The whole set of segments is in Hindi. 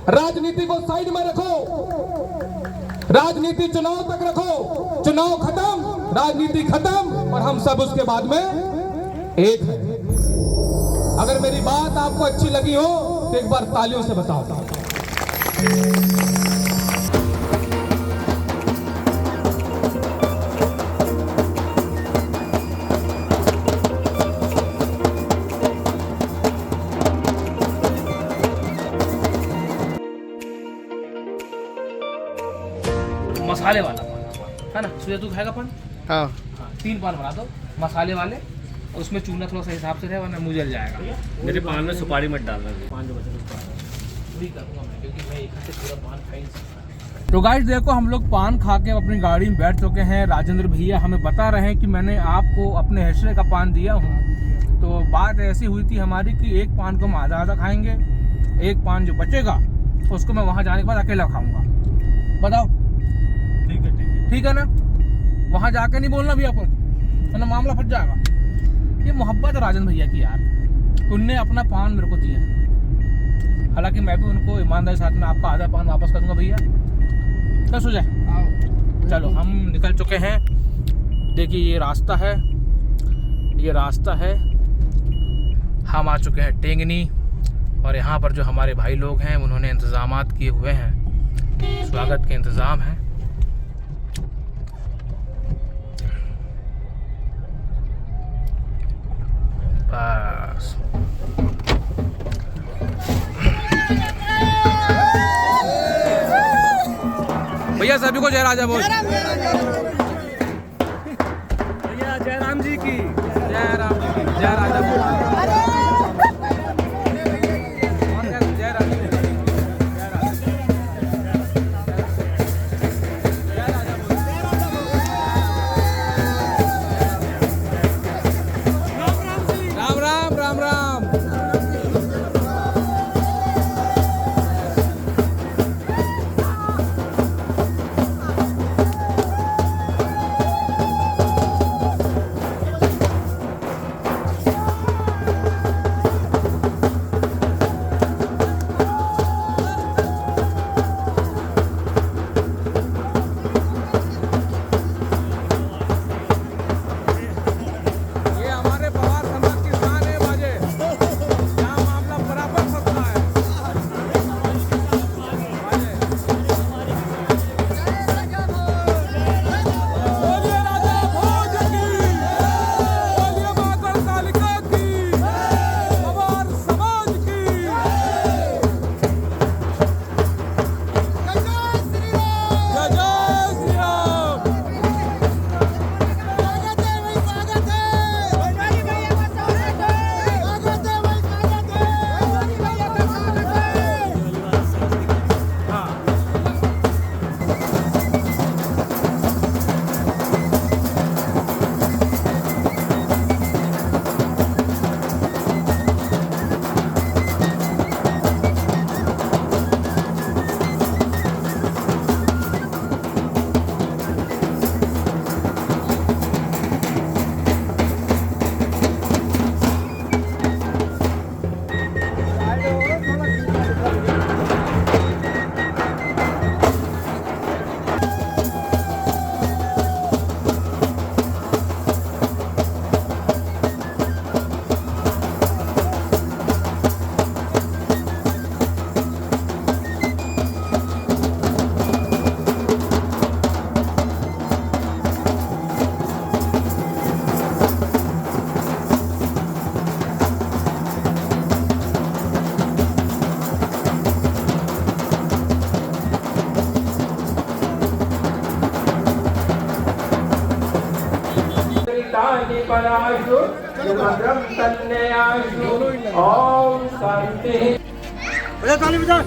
राजनीति को साइड में रखो, राजनीति चुनाव तक रखो, चुनाव खत्म, राजनीति खत्म और हम सब उसके बाद में एक है। अगर मेरी बात आपको अच्छी लगी हो तो एक बार तालियों से बताओ। मसाले वाला पान है ना, सूर्य तू खाएगा पान? हाँ, 3 पान बना दो मसाले वाले, और उसमें चूना थोड़ा सा हिसाब से रहे वरना मुँह जल जाएगा। मेरे पान में सुपारी मत डालना। पान जो बचा वही करूँगा मैं, क्योंकि मैं एक से पूरा पान खा ही नहीं सकता। तो गाइस देखो, हम लोग पान खा के अपनी गाड़ी में बैठ चुके हैं। राजेंद्र भैया हमें बता रहे हैं कि मैंने आपको अपने हिस्से का पान दिया हूँ। तो बात ऐसी हुई थी हमारी कि एक पान को हम आधा आधा खाएंगे, एक पान जो बचेगा उसको मैं वहाँ जाने के बाद अकेला खाऊंगा। बताओ ठीक है ना? वहाँ जाकर नहीं बोलना भैया कुछ, वरना मामला फट जाएगा। ये मोहब्बत है राजन भैया की यार, उनने अपना पान मेरे को दिया। हालांकि मैं भी उनको ईमानदारी साथ में आपका आधा पान वापस कर दूंगा भैया। क्या सोचा? चलो हम निकल चुके हैं। देखिए ये रास्ता है, ये रास्ता है। हम आ चुके हैं टेंगनी, और यहाँ पर जो हमारे भाई लोग हैं उन्होंने इंतज़ामात किए हुए हैं, स्वागत के इंतज़ाम हैं। बस भैया सभी को जय राजा बोल। भैया जय राम जी की, जय राम जी की, जय राजा बोल। पराशु भद्रम कन्याशु ओम शांति। बजा ताली बजा।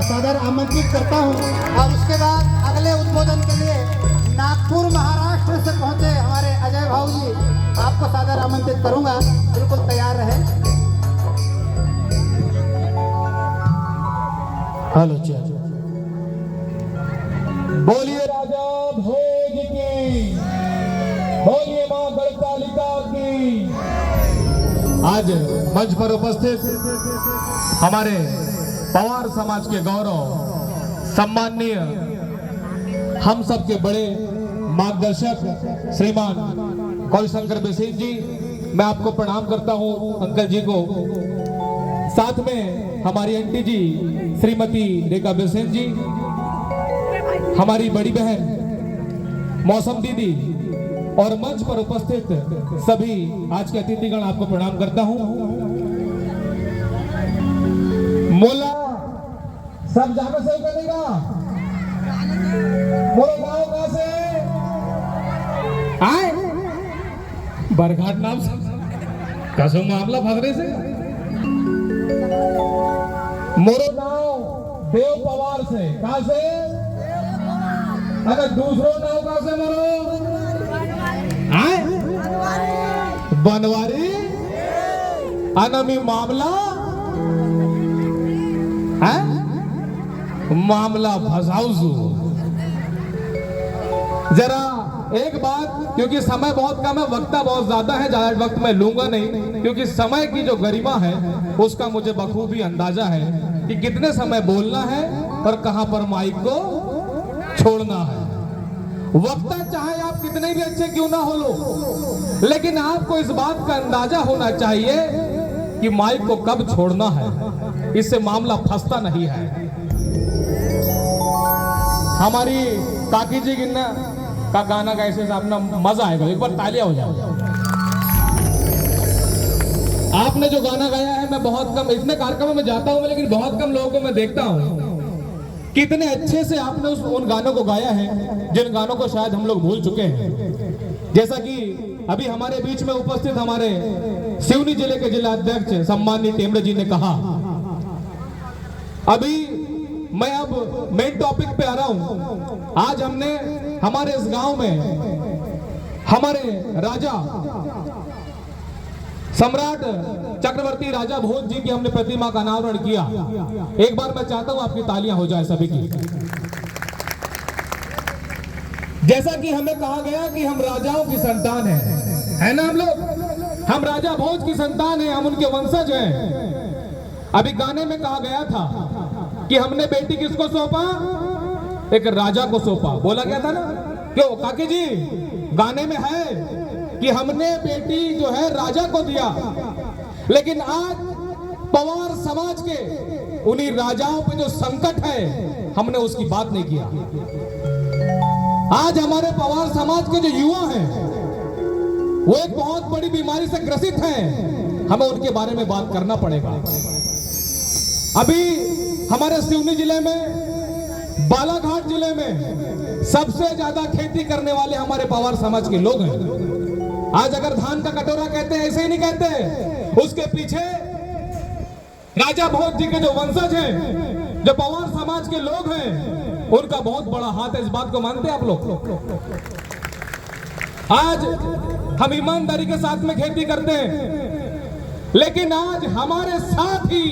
सादर आमंत्रित करता हूं। और उसके बाद अगले उद्बोधन के लिए नागपुर महाराष्ट्र से पहुंचे हमारे अजय भाऊ जी, आपको सादर आमंत्रित करूंगा, बिल्कुल तैयार रहे। हेलो चल। बोलिए राजा भोज की, बोलिए मां गढ़कालिका की। आज मंच पर उपस्थित हमारे पवार समाज के गौरव, सम्माननीय हम सबके बड़े मार्गदर्शक श्रीमान कौलशंकर बेसेन जी, मैं आपको प्रणाम करता हूं अंकल जी को। साथ में हमारी आंटी जी श्रीमती रेखा बेसेन जी, हमारी बड़ी बहन मौसम दीदी और मंच पर उपस्थित सभी आज के अतिथिगण, आपको प्रणाम करता हूं। मोला सब जगह से करेगा। मोला गाँव कहां से आए? बरघाट नाम से कसम मामला भगरे से। मोरो गांव देव पवार से। कहां से? अगर दूसरो गांव कहां से मोरो आए? बनवारी। अनमी मामला है, मामला फसाउसू। जरा एक बात, क्योंकि समय बहुत कम है, वक्ता बहुत ज्यादा है, ज्यादा वक्त मैं लूंगा नहीं, क्योंकि समय की जो गरिमा है उसका मुझे बखूबी अंदाजा है कि कितने समय बोलना है और कहां पर माइक को छोड़ना है। वक्ता चाहे आप कितने भी अच्छे क्यों ना हो लो, लेकिन आपको इस बात का अंदाजा होना चाहिए कि माइक को कब छोड़ना है, इससे मामला फंसता नहीं है। हमारी काकी जी गिन्ना का गाना कैसे अपना मजा आएगा, एक बार तालियां हो जाए। आपने जो गाना गाया है, मैं बहुत कम इतने कार्यक्रमों में जाता हूं, लेकिन बहुत कम लोगों को मैं देखता हूं कितने अच्छे से आपने उन गानों को गाया है जिन गानों को शायद हम लोग भूल चुके हैं। जैसा कि अभी हमारे बीच में उपस्थित हमारे सिवनी जिले के जिला अध्यक्ष सम्माननीय टेमरे जी ने कहा। अभी मैं अब मेन टॉपिक पे आ रहा हूं। आज हमने हमारे इस गांव में हमारे राजा सम्राट चक्रवर्ती राजा भोज जी की हमने प्रतिमा का अनावरण किया। एक बार मैं चाहता हूं आपकी तालियां हो जाए सभी की। जैसा कि हमें कहा गया कि हम राजाओं की संतान है ना हम लोग? हम राजा भोज की संतान है, हम उनके वंशज हैं। अभी गाने में कहा गया था कि हमने बेटी किसको सौंपा? एक राजा को सौंपा। बोला गया था ना? क्यों काकी जी? गाने में है कि हमने बेटी जो है राजा को दिया, लेकिन आज पवार समाज के उन्हीं राजाओं पे जो संकट है, हमने उसकी बात नहीं किया। आज हमारे पवार समाज के जो युवा हैं, वो एक बहुत बड़ी बीमारी से ग्रसित हैं, हमें उनके बारे में बात करना पड़ेगा। अभी हमारे सिवनी जिले में, बालाघाट जिले में सबसे ज्यादा खेती करने वाले हमारे पवार समाज के लोग हैं। आज अगर धान का कटोरा कहते हैं, ऐसे ही नहीं कहते, उसके पीछे राजा भोज जी के जो वंशज हैं, जो पवार समाज के लोग हैं, उनका बहुत बड़ा हाथ है। इस बात को मानते हैं आप लोग? आज हम ईमानदारी के साथ में खेती करते हैं, लेकिन आज हमारे साथ ही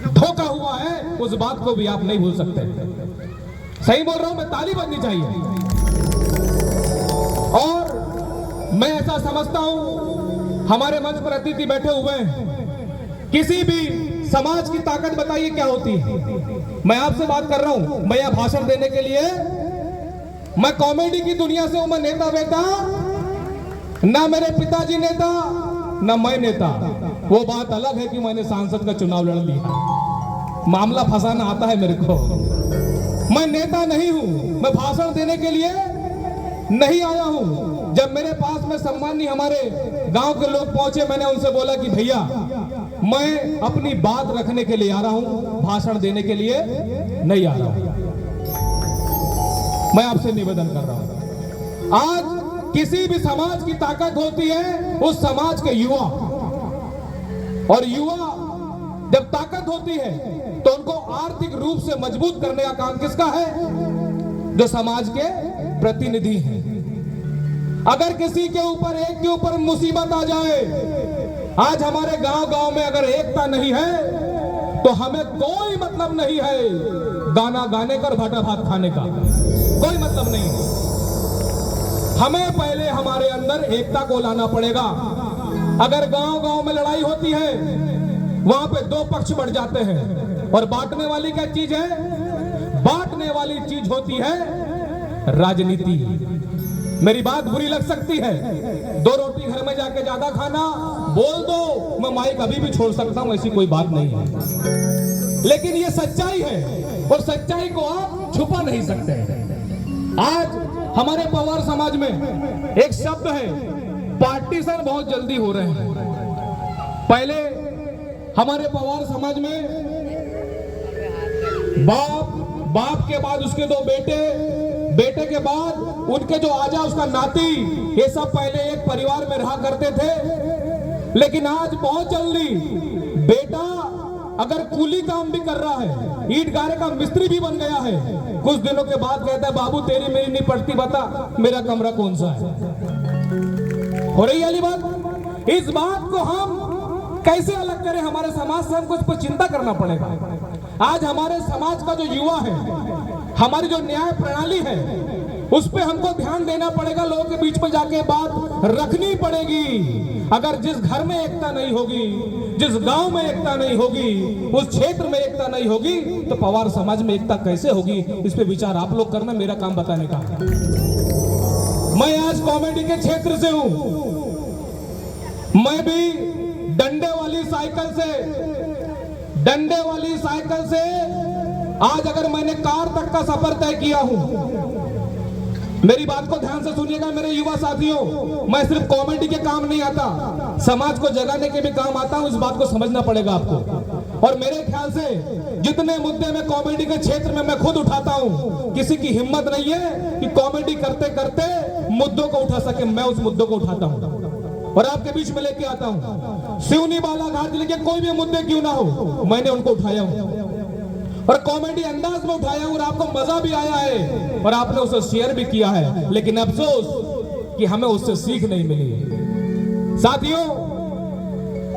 धोखा हुआ है, उस बात को भी आप नहीं भूल सकते। सही बोल रहा हूं मैं? ताली बजनी चाहिए। और मैं ऐसा समझता हूं, हमारे मंच पर अतिथि बैठे हुए हैं, किसी भी समाज की ताकत बताइए क्या होती है। मैं आपसे बात कर रहा हूं, मैं यह भाषण देने के लिए, मैं कॉमेडी की दुनिया से हूं, मैं नेता बेटा ना, मेरे पिताजी नेता ना मैं नेता। वो बात अलग है कि मैंने सांसद का चुनाव लड़ लिया, मामला फंसाना आता है मेरे को। मैं नेता नहीं हूं, मैं भाषण देने के लिए नहीं आया हूं। जब मेरे पास में सम्माननीय हमारे गांव के लोग पहुंचे, मैंने उनसे बोला कि भैया मैं अपनी बात रखने के लिए आ रहा हूं, भाषण देने के लिए नहीं आ रहा हूं। मैं आपसे निवेदन कर रहा हूं, आज किसी भी समाज की ताकत होती है उस समाज के युवा, और युवा जब ताकत होती है तो उनको आर्थिक रूप से मजबूत करने का काम किसका है? जो समाज के प्रतिनिधि हैं। अगर किसी के ऊपर, एक के ऊपर मुसीबत आ जाए, आज हमारे गांव गांव में अगर एकता नहीं है तो हमें कोई मतलब नहीं है गाना गाने का और भाटा भात खाने का, कोई मतलब नहीं है। हमें पहले हमारे अंदर एकता को लाना पड़ेगा। अगर गांव-गांव में लड़ाई होती है, वहां पे दो पक्ष बढ़ जाते हैं, और बांटने वाली क्या चीज है? बांटने वाली चीज होती है राजनीति। मेरी बात बुरी लग सकती है, 2 रोटी घर में जाके ज्यादा खाना, बोल दो, मैं माइक अभी भी छोड़ सकता हूं, ऐसी कोई बात नहीं है। लेकिन ये सच्चाई है, और सच्चाई को आप छुपा नहीं सकते। आज हमारे पवार समाज में एक शब्द है, पार्टीशन बहुत जल्दी हो रहे हैं। पहले हमारे पवार समाज में बाप के बाद उसके 2 बेटे, बेटे के बाद उनके जो आजा उसका नाती, ये सब पहले एक परिवार में रहा करते थे। लेकिन आज बहुत जल्दी बेटा अगर कूली काम भी कर रहा है, ईंट गारे का मिस्त्री भी बन गया है, कुछ दिनों के बाद कहता है बाबू तेरी मेरी नहीं पड़ती, बता मेरा कमरा कौन सा है। हो रही वाली बात। इस बात को हम कैसे अलग करें? हमारे समाज से हमको इस पर चिंता करना पड़ेगा। आज हमारे समाज का जो युवा है, हमारी जो न्याय प्रणाली है, उस पे हमको ध्यान देना पड़ेगा। लोगों के बीच में जाके बात रखनी पड़ेगी। अगर जिस घर में एकता नहीं होगी, जिस गांव में एकता नहीं होगी, उस क्षेत्र में एकता नहीं होगी, तो पवार समाज में एकता कैसे होगी? इस पे विचार आप लोग करना, मेरा काम बताने का। मैं आज कॉमेडी के क्षेत्र से हूं। मैं भी डंडे वाली साइकिल से आज अगर मैंने कार तक का सफर तय किया हूं। मेरी बात को ध्यान से सुनिएगा मेरे युवा साथियों, मैं सिर्फ कॉमेडी के काम नहीं आता, समाज को जगाने के भी काम आता हूं। इस बात को समझना पड़ेगा आपको। और मेरे ख्याल से जितने मुद्दे में कॉमेडी के क्षेत्र में मैं खुद उठाता हूं, किसी की हिम्मत नहीं है कि कॉमेडी करते करते मुद्दों को उठा सके। मैं उस मुद्दों को उठाता हूं और आपके बीच में लेके आता हूं। सिवनी बालाघाट जिले के कोई भी मुद्दे क्यों ना हो, मैंने उनको उठाया हूं और कॉमेडी अंदाज में उठाया हूं, और आपको मजा भी आया है और आपने उसे शेयर भी किया है। लेकिन अफसोस कि हमें उससे सीख नहीं मिली। साथियों,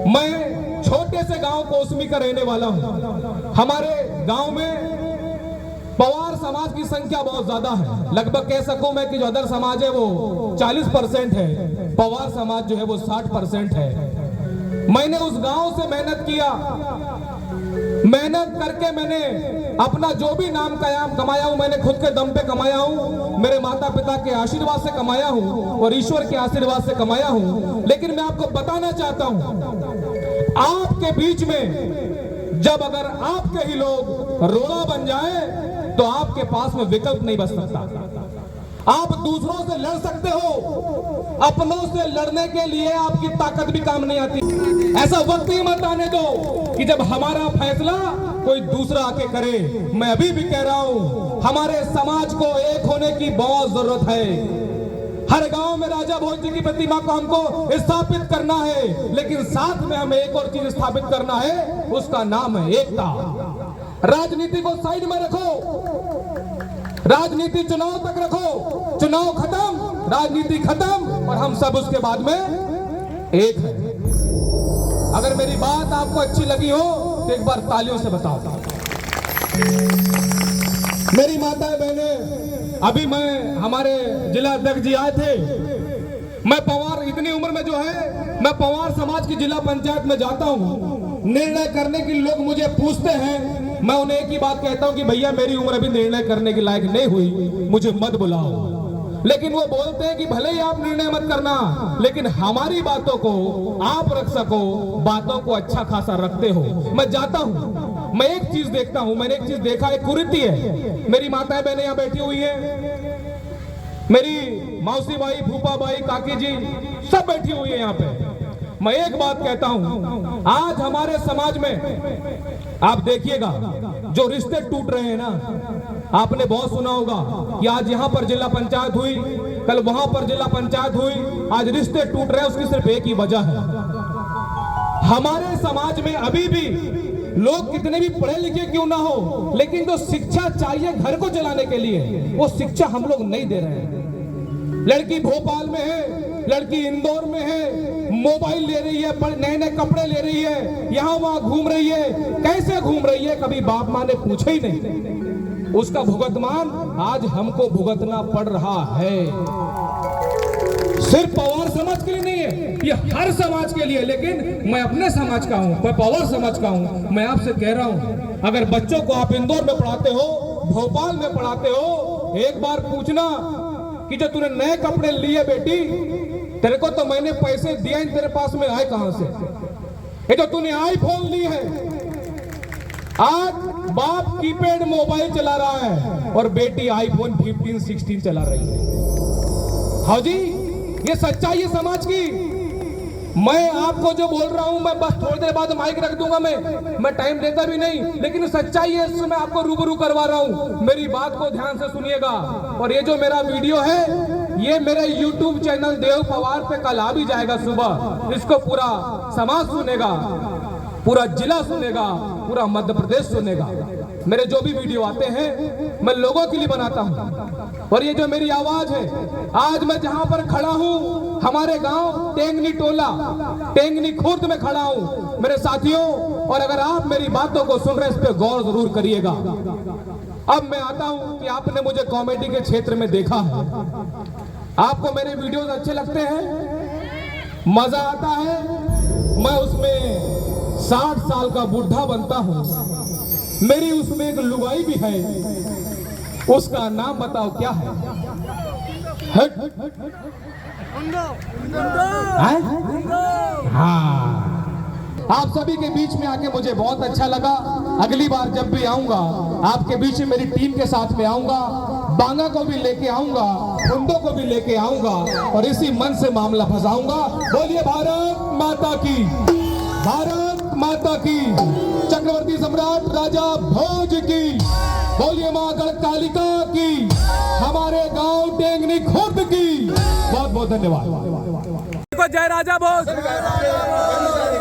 मैं छोटे से गांव कोसमी का रहने वाला हूं। हमारे गांव में पवार समाज की संख्या बहुत ज्यादा है। लगभग कह सकूं मैं कि जो अदर समाज है वो 40% है, पवार समाज जो है वो 60% है। मैंने उस गांव से मेहनत किया, मेहनत करके मैंने अपना जो भी नाम कायम कमाया हूं, मैंने खुद के दम पे कमाया हूं, मेरे माता पिता के आशीर्वाद से कमाया हूं और ईश्वर के आशीर्वाद से कमाया हूं। लेकिन मैं आपको बताना चाहता हूं, आपके बीच में जब अगर आपके ही लोग रोड़ा बन जाए तो आपके पास में विकल्प नहीं बच सकता। आप दूसरों से लड़ सकते हो, अपनों से लड़ने के लिए आपकी ताकत भी काम नहीं आती। ऐसा वक्त ही मत आने दो कि जब हमारा फैसला कोई दूसरा आके करे। मैं अभी भी कह रहा हूं, हमारे समाज को एक होने की बहुत जरूरत है। हर गांव में राजा भोज जी की प्रतिमा को हमको स्थापित करना है, लेकिन साथ में हमें एक और चीज स्थापित करना है, उसका नाम है एकता। राजनीति को साइड में रखो, राजनीति चुनाव तक रखो, चुनाव खत्म, राजनीति खत्म, और हम सब उसके बाद में एक है। अगर मेरी बात आपको अच्छी लगी हो तो एक बार तालियों से बताओ। मेरी माताएं बहनें, अभी मैं हमारे जिला अध्यक्ष जी आए थे। मैं पवार, इतनी उम्र में जो है मैं पवार समाज की जिला पंचायत में जाता हूँ, निर्णय करने के लोग मुझे पूछते हैं, मैं उन्हें एक ही बात कहता हूं कि भैया मेरी उम्र अभी निर्णय करने के लायक नहीं हुई, मुझे मत बुलाओ। लेकिन वो बोलते हैं कि भले ही आप निर्णय मत करना, लेकिन हमारी बातों को आप रख सको, बातों को अच्छा खासा रखते हो। मैं जाता हूं, मैं एक चीज देखता हूं, मैंने एक चीज देखा, एक कुरीति है। मेरी माताएं बहनें यहाँ बैठी हुई है, मेरी मौसी भाई, फूफा भाई, काकी जी सब बैठी हुई है यहाँ पे। मैं एक बात कहता हूं, आज हमारे समाज में आप देखिएगा जो रिश्ते टूट रहे हैं ना, आपने बहुत सुना होगा कि आज यहां पर जिला पंचायत हुई, कल वहां पर जिला पंचायत हुई, आज रिश्ते टूट रहे हैं। उसकी सिर्फ एक ही वजह है, हमारे समाज में अभी भी लोग कितने भी पढ़े लिखे क्यों ना हो, लेकिन जो शिक्षा चाहिए घर को चलाने के लिए, वो शिक्षा हम लोग नहीं दे रहे हैं। लड़की भोपाल में है, लड़की इंदौर में है, मोबाइल ले रही है, नए नए कपड़े ले रही है, यहाँ वहां घूम रही है, कैसे घूम रही है, कभी बाप माँ ने पूछा ही नहीं। उसका भुगतमान आज हमको भुगतना पड़ रहा है। सिर्फ पवार समाज के लिए नहीं है, ये हर समाज के लिए। लेकिन मैं अपने समाज का हूँ, मैं पवार समाज का हूँ। मैं आपसे कह रहा हूँ, अगर बच्चों को आप इंदौर में पढ़ाते हो, भोपाल में पढ़ाते हो, एक बार पूछना कि जो तूने नए कपड़े लिए बेटी, तेरे को तो मैंने पैसे दिए, तेरे पास में आए कहां से? ये तो तूने आईफोन ली है। आज बाप कीपैड मोबाइल चला रहा है और बेटी आईफोन 15, 16 चला रही है। हाँ जी, ये सच्चाई है समाज की। मैं आपको जो बोल रहा हूं, मैं बस थोड़ी देर बाद माइक रख दूंगा। मैं टाइम देता भी नहीं, लेकिन सच्चाई है, इससे मैं आपको रूबरू करवा रहा हूं। मेरी बात को ध्यान से सुनिएगा। और ये जो मेरा वीडियो है, ये मेरे YouTube चैनल देव पवार पे कल आ भी जाएगा सुबह। इसको पूरा समाज सुनेगा, पूरा जिला सुनेगा, पूरा मध्य प्रदेश सुनेगा। मेरे जो भी वीडियो आते हैं मैं लोगों के लिए बनाता हूं। और ये जो मेरी आवाज है, आज मैं जहां पर खड़ा हूं, हमारे गांव टेंगनी टोला, टेंगनी खुर्द में खड़ा हूं मेरे साथियों। और अगर आप मेरी बातों को सुन रहे हैं, इस पे गौर जरूर करिएगा। अब मैं आता हूं कि आपने मुझे कॉमेडी के क्षेत्र में देखा है, आपको मेरे वीडियोस अच्छे लगते हैं, मजा आता है। मैं उसमें 60 साल का बुढ़ा बनता हूं, मेरी उसमें एक लुगाई भी है, उसका नाम बताओ क्या है? हाँ, आप सभी के बीच में आके मुझे बहुत अच्छा लगा। अगली बार जब भी आऊंगा, आपके बीच में मेरी टीम के साथ में आऊंगा, बांगा को भी लेके आऊंगा, कुंडो को भी लेके आऊंगा और इसी मन से मामला फंसाऊंगा। बोलिए भारत माता की, भारत माता की, चक्रवर्ती सम्राट राजा भोज की, बोलिए मां गढ़कालिका की, हमारे गांव टेंगनी खुर्द की। बहुत बहुत धन्यवाद। जय राजा भोज,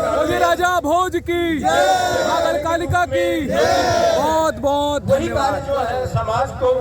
बोलिए राजा भोज की, मां गढ़कालिका की। बहुत बहुत धन्यवाद। जो है समाज को